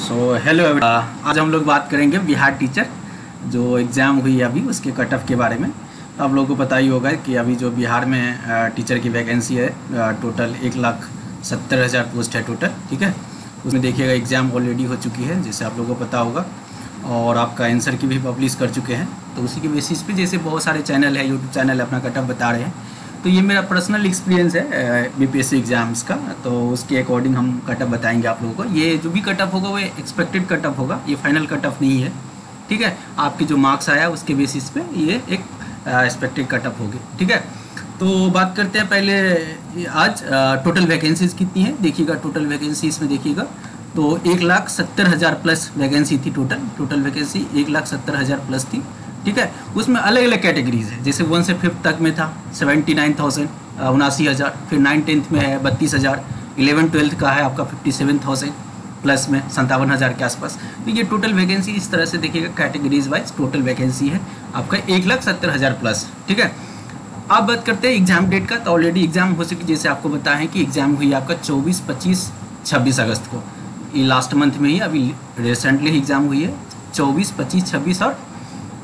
Hello आज हम लोग बात करेंगे बिहार टीचर जो एग्ज़ाम हुई अभी उसके कट ऑफ के बारे में। तो आप लोगों को पता ही होगा कि अभी जो बिहार में टीचर की वैकेंसी है टोटल 1,70,000 पोस्ट है टोटल। ठीक है, उसमें देखिएगा एग्ज़ाम ऑलरेडी हो चुकी है जैसे आप लोगों को पता होगा, और आपका आंसर की भी पब्लिश कर चुके हैं। तो उसी के बेसिस पे जैसे बहुत सारे चैनल है, यूट्यूब चैनल अपना कट ऑफ बता रहे हैं, तो ये मेरा पर्सनल एक्सपीरियंस है बीपीएससी एग्ज़ाम्स का। तो उसके अकॉर्डिंग हम कट ऑफ बताएंगे आप लोगों को। ये जो भी कट ऑफ होगा वो एक्सपेक्टेड कट ऑफ होगा, ये फाइनल कट ऑफ नहीं है। ठीक है, आपके जो मार्क्स आया उसके बेसिस पे ये एक एक्सपेक्टेड कट ऑफ होगी। ठीक है, तो बात करते हैं पहले आज टोटल वैकेंसीज कितनी है। देखिएगा टोटल वैकेंसी इसमें देखिएगा तो 1,70,000 प्लस वैकेंसी थी। टोटल वैकेंसी 1,70,000 प्लस थी। ठीक है, उसमें अलग अलग कैटेगरीज है, जैसे 1 से 5 तक में था 79,000 79,000, फिर 9-10 में है 32,000, 11-12 का है आपका 57,000 प्लस में 57,000 के आसपास। तो ये टोटल वैकेंसी इस तरह से देखिएगा कैटेगरीज वाइज टोटल वैकेंसी है आपका 1,70,000 प्लस। ठीक है, अब बात करते हैं एग्जाम डेट का। तो ऑलरेडी एग्जाम हो चुकी, जैसे आपको बताया है कि एग्जाम हुई आपका 24, 25, 26 अगस्त को। ये लास्ट मंथ में ही अभी रिसेंटली एग्जाम हुई है 24, 25, 26 और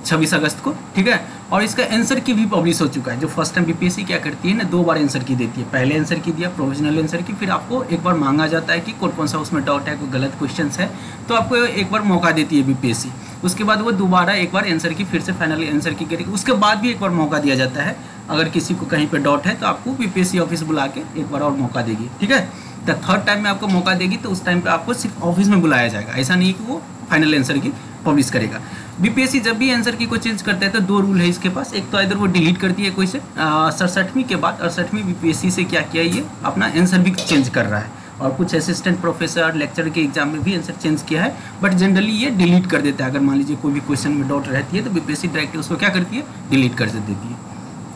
26 अगस्त को। ठीक है, और इसका आंसर की भी पब्लिश हो चुका है। जो फर्स्ट टाइम बीपीएससी क्या करती है ना, 2 बार आंसर की देती है। पहले आंसर की दिया प्रोविजनल आंसर की, फिर आपको एक बार मांगा जाता है कि कौन सा उसमें डाउट है, कोई गलत क्वेश्चन है तो आपको एक बार मौका देती है बीपीएससी। उसके बाद वो दोबारा एक बार आंसर की फिर से फाइनल आंसर की करेगी। उसके बाद भी एक बार मौका दिया जाता है, अगर किसी को कहीं पर डाउट है तो आपको बीपीएससी ऑफिस बुला के एक बार और मौका देगी। ठीक है, तो थर्ड टाइम में आपको मौका देगी तो उस टाइम पे आपको सिर्फ ऑफिस में बुलाया जाएगा, ऐसा नहीं कि वो फाइनल आंसर की पब्लिश करेगा। बीपीएससी जब भी आंसर की को चेंज करता है तो 2 रूल है इसके पास। एक तो इधर वो डिलीट करती है कोई से 67वीं के बाद 68वीं बीपीएससी से क्या किया, ये अपना आंसर भी चेंज कर रहा है, और कुछ असिस्टेंट प्रोफेसर लेक्चर के एग्जाम में भी आंसर चेंज किया है, बट जनरली ये डिलीट कर देता है। अगर मान लीजिए कोई भी क्वेश्चन में डाउट रहती है तो बीपीएससी डायरेक्ट उसको क्या करती है, डिलीट कर देती है।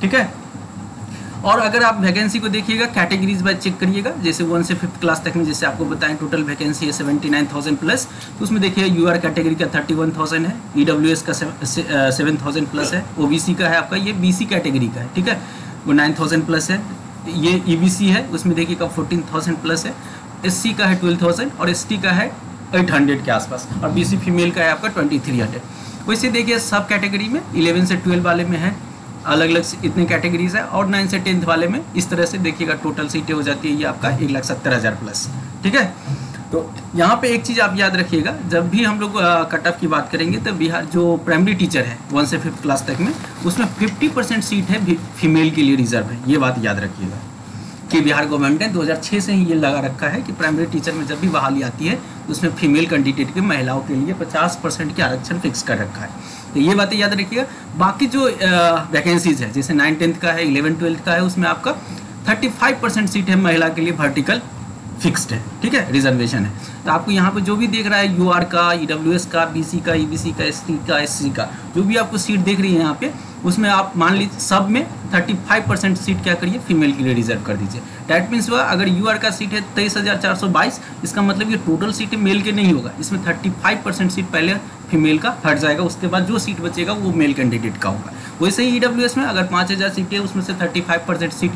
ठीक है, और अगर आप वैकेंसी को देखिएगा कैटेगरीज वाइज चेक करिएगा, जैसे 1 से 5th क्लास तक में जैसे आपको बताएं टोटल वैकेंसी है 79,000 प्लस। तो उसमें देखिए यूआर कैटेगरी का 31,000 है, ईडब्ल्यूएस का 7,000 प्लस है, ओबीसी का है आपका ये बीसी कैटेगरी का है। ठीक है, वो 9,000 प्लस है। ये ईबीसी है, उसमें देखिएगा 14,000 प्लस है। एससी का है 12,000 और एसटी का है 800 के आसपास, और बीसी फीमेल का है आपका 2,300। वैसे देखिए सब कैटेगरी में 11 से 12 वाले में है अलग अलग इतने कैटेगरीज है, और 9 से 10th वाले में इस तरह से देखिएगा टोटल सीटें हो जाती है ये आपका 1,70,000 प्लस। ठीक है, तो यहाँ पे एक चीज़ आप याद रखिएगा, जब भी हम लोग कट ऑफ की बात करेंगे तो बिहार जो प्राइमरी टीचर है 1 से 5th क्लास तक में उसमें 50% सीट है फीमेल के लिए रिजर्व है। ये बात याद रखिएगा कि बिहार गवर्नमेंट ने 2006 से ही ये लगा रखा है कि प्राइमरी टीचर में जब भी बहाली आती है तो उसमें फीमेल कैंडिडेट के महिलाओं के लिए 50% के आरक्षण फिक्स कर रखा है। तो ये बातें याद रखिएगा। बाकी जो वैकेंसीज है जैसे 9-10 का है, 11-12 का है, उसमें आपका 35% सीट है महिला के लिए वर्टिकल फिक्स्ड है। ठीक है, रिजर्वेशन है। तो आपको यहाँ पे जो भी देख रहा है यूआर का, ईडब्ल्यूएस का, बीसी का, ईबीसी का, एसटी का, एससी का, जो भी आपको सीट देख रही है यहाँ पे, उसमें आप मान लीजिए सब में 35% सीट क्या करिए फीमेल के लिए रिजर्व कर दीजिए। डैट मीन्स हुआ अगर यूआर का सीट है 23,422, इसका मतलब ये टोटल सीटें मेल के नहीं होगा, इसमें 35% सीट पहले फीमेल का हट जाएगा, उसके बाद जो सीट बचेगा वो मेल कैंडिडेट का होगा। वैसे ही ईडब्ल्यूएस में अगर 5,000 सीटें उसमें से 35% सीट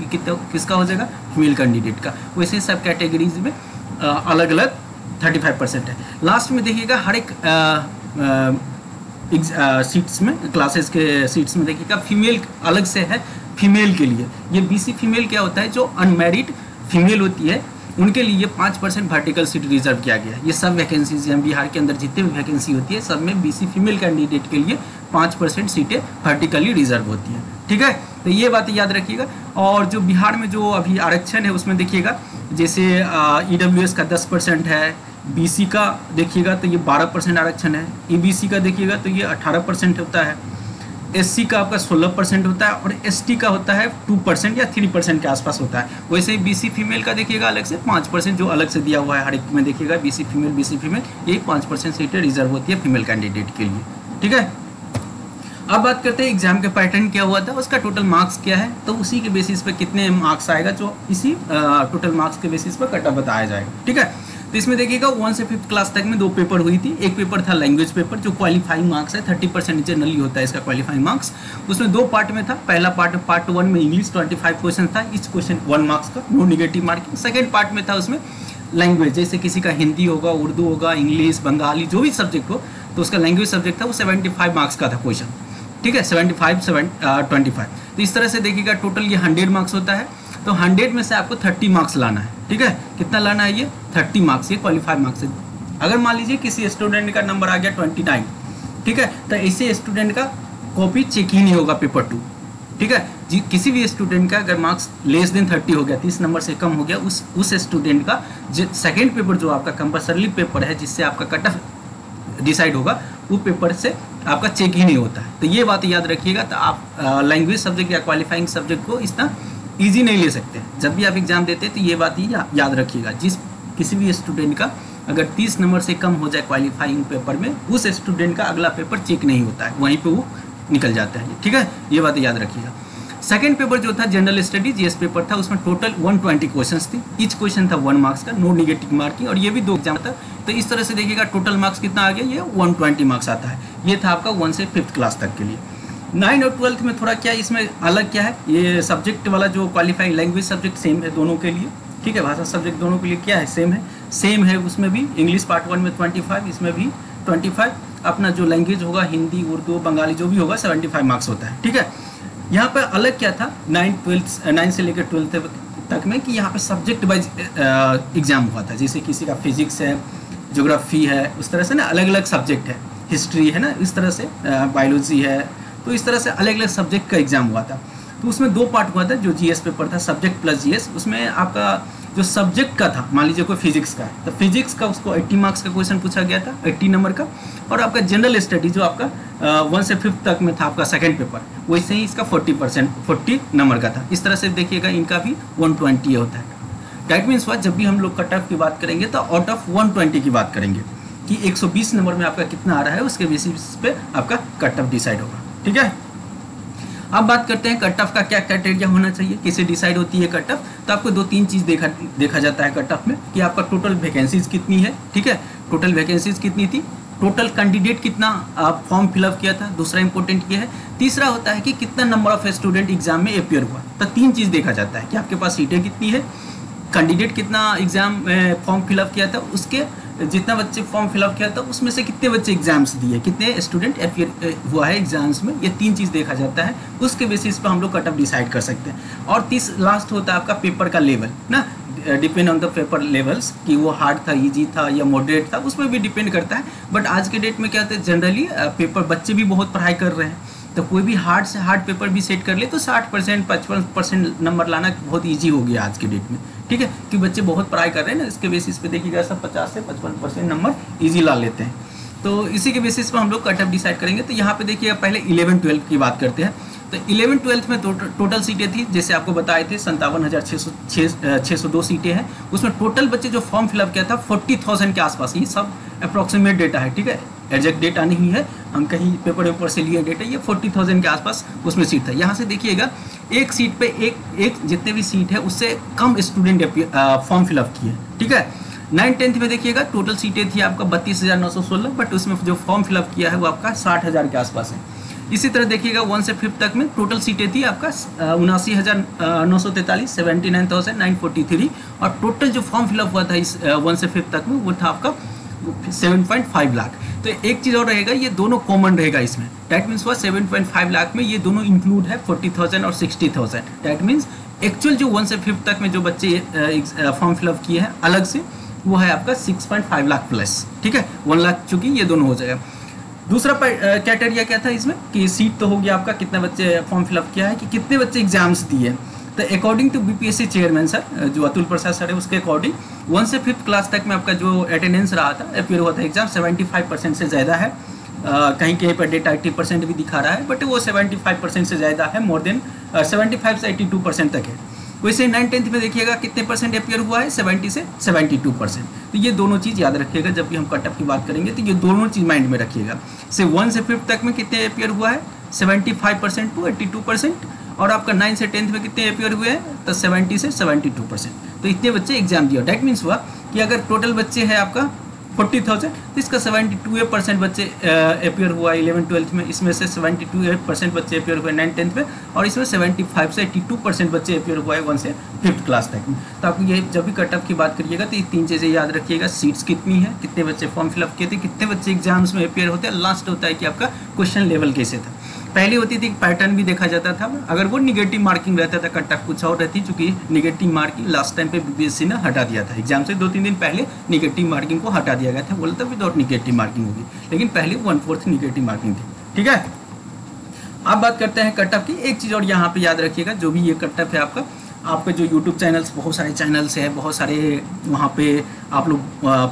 किसका हो जाएगा, फीमेल कैंडिडेट का। वैसे ही सब कैटेगरीज में अलग अलग 35% है। लास्ट में देखिएगा हर एक सीट्स में, क्लासेस के सीट्स में देखिएगा फीमेल अलग से है। फीमेल के लिए ये बीसी फीमेल क्या होता है, जो अनमैरिड फीमेल होती है उनके लिए 5% वर्टिकल सीट रिजर्व किया गया है। ये सब वैकेंसीज हैं बिहार के अंदर जितने भी वैकेंसी होती है सब में बीसी फीमेल कैंडिडेट के लिए 5% सीटें वर्टिकली रिजर्व होती हैं। ठीक है, तो ये बातें याद रखिएगा। और जो बिहार में जो अभी आरक्षण है उसमें देखिएगा जैसे ईडब्ल्यूएस का 10% है, बीसी का देखिएगा तो ये 12% आरक्षण है, ईबीसी का देखिएगा तो ये 18% होता है, एससी का आपका 16% होता है, और एसटी का होता है 2% या 3% के आसपास होता है। वैसे ही बीसी फीमेल का देखिएगा अलग से 5% जो अलग से दिया हुआ है हर एक में देखिएगा बीसी फीमेल ये 5% सीटें रिजर्व होती है फीमेल कैंडिडेट के लिए। ठीक है, अब बात करते हैं एग्जाम के पैटर्न क्या हुआ था, उसका टोटल मार्क्स क्या है, तो उसी के बेसिस पे कितने मार्क्स आएगा जो इसी टोटल मार्क्स के बेसिस पर कट ऑफ बताया जाएगा। ठीक है, तो इसमें देखिएगा 1 से 5th क्लास तक में 2 पेपर हुई थी। एक पेपर था लैंग्वेज पेपर जो क्वालिफाइंग मार्क्स है, 30% जनरली होता है इसका क्वालिफाइंग मार्क्स। उसमें 2 पार्ट में था। पहला पार्ट 1 में इंग्लिश 25 क्वेश्चन था, इच क्वेश्चन 1 मार्क्स का, no negative marking. Second part में था उसमें लैंग्वेज, जैसे किसी का हिंदी होगा, उर्दू होगा, इंग्लिश, बंगाली, जो भी सब्जेक्ट हो, तो उसका लैंग्वेज सब्जेक्ट था वो 75 मार्क्स का था क्वेश्चन, ठीक है, 25। तो इस तरह से देखिएगा टोटल ये 100 मार्क्स होता है, तो 100 में से आपको 30 मार्क्स लाना है, ठीक है, कितना लाना है, ये 30 मार्क्स, ये क्वालिफाई मार्क्स है। अगर मान लीजिए किसी स्टूडेंट का नंबर आ गया 29, ठीक है, तो ऐसे स्टूडेंट का कॉपी चेक ही नहीं होगा पेपर 2, ठीक है। किसी भी स्टूडेंट का अगर मार्क्स लेस देन 30 हो गया, 30 नंबर से कम हो गया, उस स्टूडेंट का सेकेंड पेपर जो आपका कंपल्सरी पेपर है जिससे आपका कट ऑफ डिसाइड होगा, वो पेपर से आपका चेक ही नहीं होता है। तो ये बात याद रखिएगा। तो आप लैंग्वेज सब्जेक्ट या क्वालिफाइंग सब्जेक्ट को इतना ईजी नहीं ले सकते। जब भी आप एग्जाम देते हैं तो ये बात ही याद रखिएगा, किसी भी स्टूडेंट का अगर 30 नंबर से कम हो जाए क्वालिफाइंग पेपर में, उस स्टूडेंट का अगला पेपर चेक नहीं होता है, वहीं पे वो निकल जाता है, ठीक है, ये बात याद रखिएगा। सेकंड पेपर जो था जनरल स्टडी जीएस पेपर था, उसमें टोटल 120 क्वेश्चंस थी, ईच क्वेश्चन था 1 मार्क्स का, नो नेगेटिव मार्किंग, और ये भी 2 एग्जाम था। तो इस तरह से देखिएगा टोटल मार्क्स कितना आ गया, ये 120 मार्क्स आता है। ये था आपका 1 से 5th क्लास तक के लिए। 9 और 12th में थोड़ा क्या इसमें अलग क्या है, ये सब्जेक्ट वाला जो क्वालिफाइंग लैंग्वेज सब्जेक्ट सेम है दोनों के लिए, ठीक है, भाषा सब्जेक्ट दोनों के लिए क्या है, सेम है। उसमें भी इंग्लिश पार्ट 1 में 25, इसमें भी 25। अपना जो लैंग्वेज होगा हिंदी, उर्दू, बंगाली जो भी होगा 75 मार्क्स होता है, ठीक है। यहाँ पर अलग क्या था 9 से लेकर 12th तक में, कि यहाँ पे सब्जेक्ट वाइज एग्जाम हुआ था। जैसे किसी का फिजिक्स है, ज्योग्राफी है, उस तरह से ना अलग अलग सब्जेक्ट है, हिस्ट्री है ना, इस तरह से बायोलॉजी है, तो इस तरह से अलग अलग सब्जेक्ट का एग्जाम हुआ था। तो उसमें 2 पार्ट हुआ था, जो जीएस पेपर था सब्जेक्ट प्लस जीएस। उसमें आपका जो सब्जेक्ट का था, मान लीजिए कोई फिजिक्स का है तो फिजिक्स का उसको 80 मार्क्स का क्वेश्चन पूछा गया था, 80 नंबर का। और आपका जनरल स्टडी जो आपका 1 से 5th तक में था आपका सेकंड पेपर, वैसे ही इसका 40 नंबर का था। इस तरह से देखिएगा इनका भी 120 होता है। दैट मीन्स हुआ जब भी हम लोग कट ऑफ की बात करेंगे तो आउट ऑफ 120 की बात करेंगे, कि 120 नंबर में आपका कितना आ रहा है, उसके बेसिस पे आपका कट ऑफ डिसाइड होगा, ठीक है। अब बात करते हैं कट ऑफ का क्या क्राइटेरिया होना चाहिए, किसे डिसाइड होती है कट ऑफ। तो आपको 2-3 चीज़ देखा जाता है कट ऑफ में, कि आपका टोटल वैकेंसीज कितनी है, ठीक है, टोटल वैकेंसीज कितनी थी, टोटल कैंडिडेट कितना आप फॉर्म फिलअप किया था, दूसरा इंपॉर्टेंट ये है। तीसरा होता है कि कितना नंबर ऑफ स्टूडेंट एग्जाम में अपियर हुआ। तो 3 चीज़ देखा जाता है, कि आपके पास सीटें कितनी है, कैंडिडेट कितना एग्जाम में फॉर्म फिलअप किया था, उसके जितना बच्चे फॉर्म फिलअप किया था उसमें से कितने बच्चे एग्जाम्स दिए, कितने स्टूडेंट अपियर हुआ है एग्जाम्स में, ये 3 चीज़ देखा जाता है। उसके बेसिस पर हम लोग कट ऑफ डिसाइड कर सकते हैं। और लास्ट होता है आपका पेपर का लेवल ना, depend on the paper levels, कि वो हार्ड था, इजी था या मॉडरेट था, उसमें भी डिपेंड करता है। बट आज के डेट में क्या होता है, जनरली पेपर बच्चे भी बहुत पढ़ाई कर रहे हैं, तो कोई भी हार्ड से हार्ड पेपर भी सेट कर ले तो 60% 55% नंबर लाना बहुत ईजी हो गया आज के डेट में, ठीक है, कि बच्चे बहुत पढ़ाई कर रहे हैं ना, इसके बेसिस पे देखिएगा सब 50 से 55% नंबर ईजी ला लेते हैं। तो इसी के बेसिस पर हम लोग कट ऑफ डिसाइड करेंगे। तो यहाँ पे देखिएगा पहले 11-12 की बात करते हैं। तो 11-12 में टोटल सीटें थी, जैसे आपको बताए थे 57,602 सीटें हैं। उसमें टोटल बच्चे जो फॉर्म फिलअप किया था 40,000 के आसपास, ये सब अप्रॉक्सीमेट डेटा है, ठीक है, एग्जैक्ट डेटा नहीं है, हम कहीं पेपर से लिए डेटा, ये 40,000 के आसपास उसमें सीट था। यहाँ से देखिएगा एक सीट पे एक जितने भी सीट है उससे कम स्टूडेंट फॉर्म फिलअप किए, ठीक है। 9-10 में देखिएगा टोटल सीटें थी आपका 32,916, बट उसमें जो फॉर्म फिलअप किया है वो आपका 60,000 के आसपास है। इसी तरह देखिएगा 1 से 5th तक में टोटल सीटें थी आपका 79,943, 79,943, और टोटल जो फॉर्म फिलअप हुआ था इस 1 से 5th तक में वो था आपका 7.5 लाख। तो एक चीज़ और रहेगा, ये दोनों कॉमन रहेगा इसमें। डैट मीन्स हुआ 7.5 लाख में ये दोनों इंक्लूड है 40,000 और 60,000। डैट मीन्स एक्चुअल जो 1 से 5th तक में जो बच्चे फॉर्म फिलअप किए हैं अलग से, वो है आपका 6.5 लाख प्लस, ठीक है, 1 लाख, चूँकि ये दोनों हो जाएगा। दूसरा कैटेरिया क्या था इसमें, कि सीट तो हो गया आपका, कितने बच्चे फॉर्म फिलअप किया है, कि कितने बच्चे एग्जाम्स दिए। तो according to BPSC chairman sir, जो अतुल प्रसाद सर है, उसके अकॉर्डिंग 1 से 5th क्लास तक में आपका जो अटेंडेंस रहा था, अपियर हुआ था एग्जाम, 75% से ज़्यादा है। कहीं कहीं पर डेटा 80% भी दिखा रहा है, बट वो 75% से ज़्यादा है, मोर देन 75 से 82% तक है। वैसे 9-10 में देखिएगा कितने परसेंट अपियर हुआ है, 70 से 72%। तो ये दोनों चीज़ याद रखिएगा जब भी हम कट ऑफ की बात करेंगे, तो ये दोनों चीज़ माइंड में रखिएगा। से 1 से 5th तक में कितने अपियर हुआ है, 75% टू 82%, और आपका 9 से 10th में कितने अपियर हुए हैं, तो 70 से 72%। तो इतने बच्चे एग्जाम दिया। डैट मीन्स हुआ कि अगर टोटल बच्चे हैं आपका 40,000, तो इसका 72% बच्चे अपियर हुआ 11-12 में, इसमें से 72% बच्चे अपियर हुए 9-10 में, और इसमें 75 से 82% बच्चे अपियर हुआ है 1 से 5th क्लास तक में। तो आपको ये जब भी कट ऑफ की बात करिएगा तो ये 3 चीज़ें याद रखिएगा, सीट्स कितनी है, कितने बच्चे फॉर्म फिलअप किए थे, कितने बच्चे एग्जाम्स में अपियर होते हैं, लास्ट होता है कि आपका क्वेश्चन लेवल कैसे था। पहले होती थी पैटर्न भी देखा जाता था, अगर वो निगेटिव मार्किंग रहता था कट ऑफ कुछ और रहती, चूंकि निगेटिव मार्किंग लास्ट टाइम पे बीपीएससी ने हटा दिया था, एग्जाम से 2-3 दिन पहले निगेटिव मार्किंग को हटा दिया गया था, बोलता विदाउट निगेटिव मार्किंग होगी, लेकिन पहले 1/4 निगेटिव मार्किंग थी। ठीक है, अब बात करते हैं कट ऑफ की। एक चीज़ और यहाँ पे याद रखिएगा, जो भी ये कट ऑफ है आपका जो यूट्यूब चैनल्स, बहुत सारे चैनल्स हैं, बहुत सारे वहाँ पे आप लोग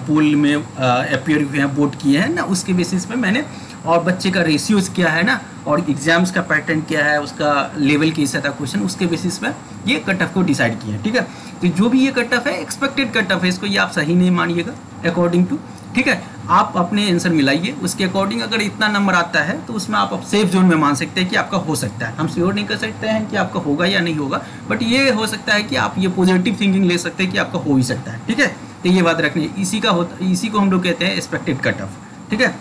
पूल में अपियर हुए हैं, वोट किए हैं ना, उसके बेसिस पे मैंने, और बच्चे का रेशियोज क्या है ना, और एग्जाम्स का पैटर्न क्या है, उसका लेवल कैसा था क्वेश्चन, उसके बेसिस पे ये कट ऑफ को डिसाइड किया है। ठीक है, तो जो भी ये कट ऑफ है एक्सपेक्टेड कट ऑफ है, इसको ये आप सही नहीं मानिएगा अकॉर्डिंग टू। ठीक है, आप अपने आंसर मिलाइए, उसके अकॉर्डिंग अगर इतना नंबर आता है तो उसमें आप सेफ जोन में मान सकते हैं कि आपका हो सकता है। हम श्योर नहीं कर सकते हैं कि आपका होगा या नहीं होगा, बट ये हो सकता है कि आप ये पॉजिटिव थिंकिंग ले सकते हैं कि आपका हो ही सकता है। ठीक है, तो ये बात रखनी है, इसी को हम लोग कहते हैं एक्सपेक्टेड कट ऑफ। ठीक है,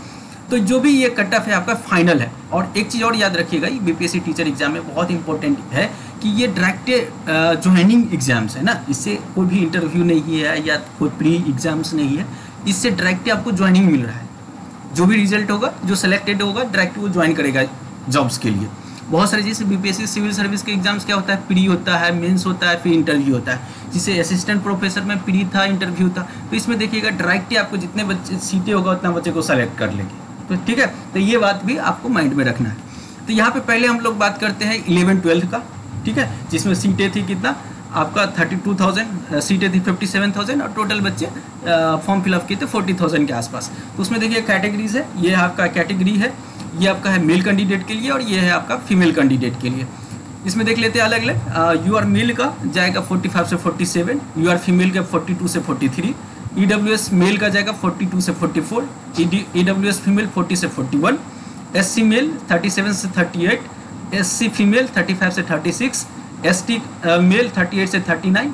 तो जो भी ये कट ऑफ है आपका फाइनल है। और एक चीज़ और याद रखिएगा, ये बीपीएससी टीचर एग्जाम में बहुत इंपॉर्टेंट है कि ये डायरेक्ट ज्वाइनिंग एग्जाम्स है ना, इससे कोई भी इंटरव्यू नहीं है या कोई प्री एग्जाम्स नहीं है, इससे डायरेक्ट आपको ज्वाइनिंग मिल रहा है। जो भी रिजल्ट होगा, जो सेलेक्टेड होगा, डायरेक्ट वो ज्वाइन करेगा जॉब्स के लिए। बहुत सारे जैसे बीपीएससी सिविल सर्विस के एग्जाम्स क्या होता है, प्री होता है, मेंस होता है, फिर इंटरव्यू होता है। जिसे असिस्टेंट प्रोफेसर में प्री था, इंटरव्यू था, तो इसमें देखिएगा डायरेक्ट ही आपको जितने बच्चे सीटें होगा उतना बच्चे को सेलेक्ट कर लेंगे। तो ठीक है, तो ये बात भी आपको माइंड में रखना है। तो यहाँ पे पहले हम लोग बात करते हैं 11-12 का। ठीक है, जिसमें सीटें थी कितना आपका 32,000, सीटें थी 57,000, और टोटल बच्चे फॉर्म फिलअप किए थे 40,000 के आसपास। तो उसमें देखिए कैटेगरीज है, ये आपका कैटेगरी है, ये आपका है मेल कैंडिडेट के लिए, और ये है आपका फीमेल कैंडिडेट के लिए। इसमें देख लेते हैं अलग अलग। यू आर मेल का जाएगा 45 से 47, यू आर फीमेल का 42 से 43, EWS मेल का जाएगा 42 से 44, EWS फीमेल 40 से 41, SC मेल 37 से 38, SC फीमेल 35 से 36, ST मेल 38 से 39,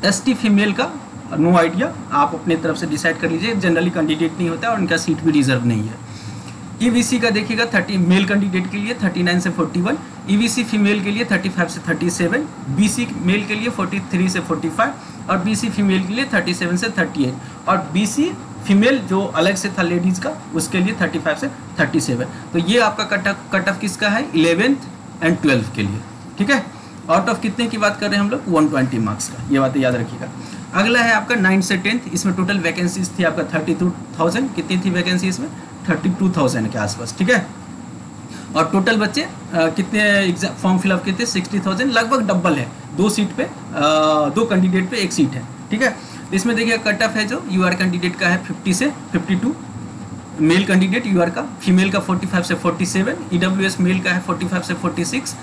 ST फीमेल का नो आइडिया, आप अपने तरफ से डिसाइड कर लीजिए, जनरली कैंडिडेट नहीं होता है और उनका सीट भी रिजर्व नहीं है। EVC का देखिएगा 30 मेल कैंडिडेट के लिए 39 से 41, EVC फीमेल के लिए 35 से 37, BC मेल के लिए 43 से 45, और BC फीमेल के लिए 37 से 38, और BC फीमेल जो अलग से था लेडीज़ का, उसके लिए 35 से 37। तो ये आपका कट ऑफ किसका है, 11th एंड 12th के लिए। ठीक है, आउट ऑफ कितने की बात कर रहे हैं हम लोग, 120 मार्क्स का, ये बातें याद रखिएगा। अगला है आपका 9th से 10th, इसमें टोटल वैकेंसीज थी आपका 32,000, कितनी थी वैकेंसी इसमें, 32,000 के आसपास। ठीक है, और टोटल बच्चे कितने एग्जाम फॉर्म फिलअप किए थे, 60,000, लगभग डबल है, 2 सीट पे 2 कैंडिडेट पे 1 सीट है। ठीक है, इसमें देखिए कट ऑफ है जो यूआर कैंडिडेट का है 50 से 52, मेल कैंडिडेट यूआर का, फीमेल का 45 से 47, EWS मेल का है 45 से 46,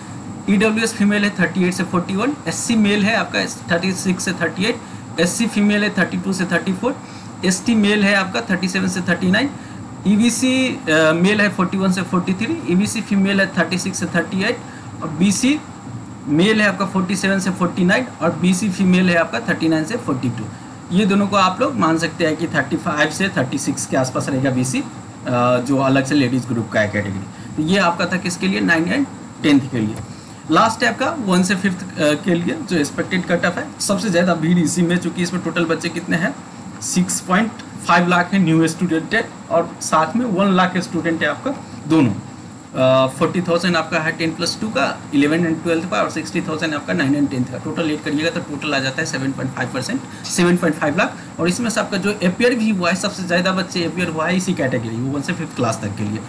EWS फीमेल है 38 से 41, SC मेल है आपका 36 से 38, SC फीमेल है 32 से 34, ST मेल है आपका 37 से 39, EVC मेल है 41 से 43, EVC फीमेल है 36 से 38, और BC मेल है आपका 47 से 49, और BC फीमेल है आपका 39 से 42। ये दोनों को आप लोग मान सकते हैं कि 35 से 36 के आसपास रहेगा BC, जो अलग से लेडीज़ ग्रुप का है कैटेगरी। तो ये आपका था किसके लिए, 9 एंड 10th के लिए। लास्ट है आपका 1 से 5th के लिए जो एक्सपेक्टेड कट ऑफ है। सबसे ज़्यादा भीड़ इसी में, चूँकि इसमें टोटल बच्चे कितने हैं, 6.5 लाख है न्यू स्टूडेंट है, और साथ में 1 लाख स्टूडेंट है आपका दोनों। 40,000 आपका है 10+2 का 11 एंड 12th का, और 60,000 आपका 9 एंड 10th का। टोटल ऐड करिएगा तो टोटल आ जाता है 7.5%, 7.5 लाख। और इसमें से आपका जो अपियर भी हुआ है, सबसे ज़्यादा बच्चे अपियर हुआ है इसी कैटेगरी, वो 1 से 5th क्लास तक के लिए,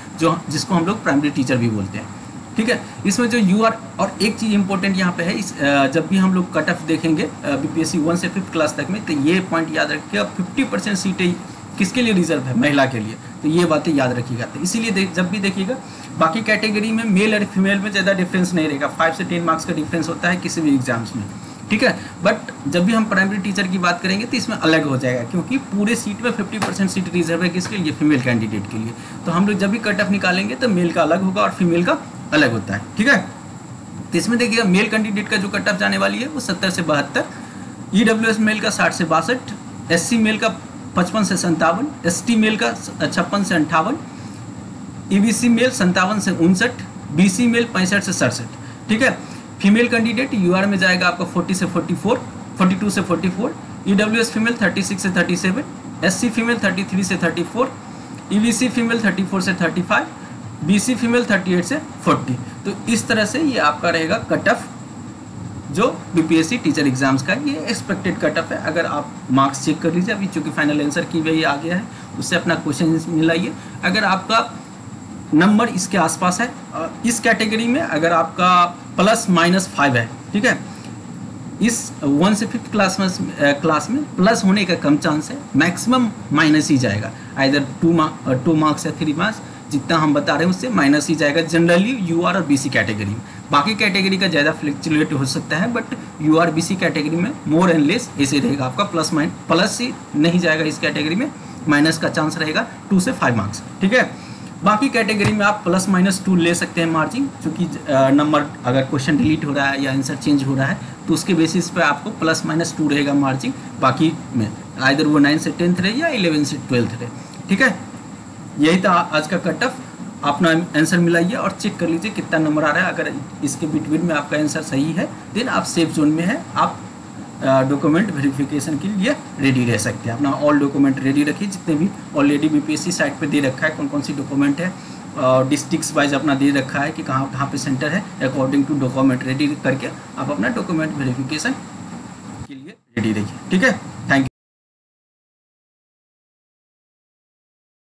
जिसको हम लोग प्राइमरी टीचर भी बोलते हैं। ठीक है, इसमें जो UR, और एक चीज़ इंपॉर्टेंट यहाँ पे है, जब भी हम लोग कट ऑफ देखेंगे BPSC 1 से 5th क्लास तक में, तो ये पॉइंट याद रखिएगा, 50% सीटें किसके लिए रिजर्व है, महिला के लिए। तो ये बातें याद रखिएगा। तो इसीलिए जब भी देखिएगा, बाकी कैटेगरी में मेल और फीमेल में ज़्यादा डिफरेंस नहीं रहेगा, 5 से 10 मार्क्स का डिफरेंस होता है किसी भी एग्जाम्स में। ठीक है, बट जब भी हम प्राइमरी टीचर की बात करेंगे तो इसमें अलग हो जाएगा, क्योंकि पूरे सीट में 50% सीट रिजर्व है किसके लिए, फीमेल कैंडिडेट के लिए। तो हम लोग जब भी कट ऑफ निकालेंगे तो मेल का अलग होगा और फीमेल का अलग होता है। ठीक है, तो इसमें देखिएगा मेल कैंडिडेट का जो कट ऑफ जाने वाली है वो 70 से 72, EWS मेल का 60 से 62, SC मेल का 55 से 57, ST मेल का 56 से 58, EBC मेल 57 से 59, BC मेल 65 से 67, ठीक है। फीमेल कैंडिडेट UR में जाएगा आपका 40 से 44, 42 से 44, EWS फीमेल 36 से 37, SC फीमेल 33 से 34, EBC फीमेल 34 से 35, BC फीमेल 38 से 40। तो इस तरह से ये आपका रहेगा कट ऑफ जो BPSC टीचर एग्जाम्स का, ये एक्सपेक्टेड कट ऑफ है। अगर आप मार्क्स चेक कर लीजिए, अभी चूंकि फाइनल आंसर की वही आ गया है, उससे अपना क्वेश्चन मिलाइए। अगर आपका नंबर इसके आसपास है, इस कैटेगरी में अगर आपका ±5 है, ठीक है, इस 1 से 5th क्लास में प्लस होने का कम चांस है, मैक्सिमम माइनस ही जाएगा, आइदर 2 मार्क्स या 3 मार्क्स, जितना हम बता रहे हैं उससे माइनस ही जाएगा जनरली UR और BC कैटेगरी में। बाकी कैटेगरी का ज़्यादा फ्लक्चुएट हो सकता है, बट UR BC कैटेगरी में मोर एंड लेस ऐसे रहेगा आपका, प्लस ही नहीं जाएगा इस कैटेगरी में, माइनस का चांस रहेगा 2 से 5 मार्क्स, ठीक है। बाकी कैटेगरी में आप ±2 ले सकते हैं मार्जिन, क्योंकि नंबर अगर क्वेश्चन डिलीट हो रहा है या आंसर चेंज हो रहा है तो उसके बेसिस पे आपको ±2 रहेगा मार्जिन। बाकी में आइदर वो 9 से 10th रहे या 11 से 12th रहे, ठीक है। यही था आज का कट ऑफ। अपना आंसर मिलाइए और चेक कर लीजिए कितना नंबर आ रहा है। अगर इसके बिटवीन में आपका आंसर सही है देन आप सेफ जोन में है, आप डॉक्यूमेंट वेरिफिकेशन के लिए रेडी रह सकते हैं। अपना ऑल डॉक्यूमेंट रेडी रखिए, जितने भी ऑलरेडी BPSC साइट पे दे रखा है कौन कौन सी डॉक्यूमेंट है, डिस्ट्रिक्ट्स वाइज अपना दे रखा है कि कहाँ कहाँ पे सेंटर है, अकॉर्डिंग टू डॉक्यूमेंट रेडी करके आप अपना डॉक्यूमेंट वेरिफिकेशन के लिए रेडी रहिए, ठीक है।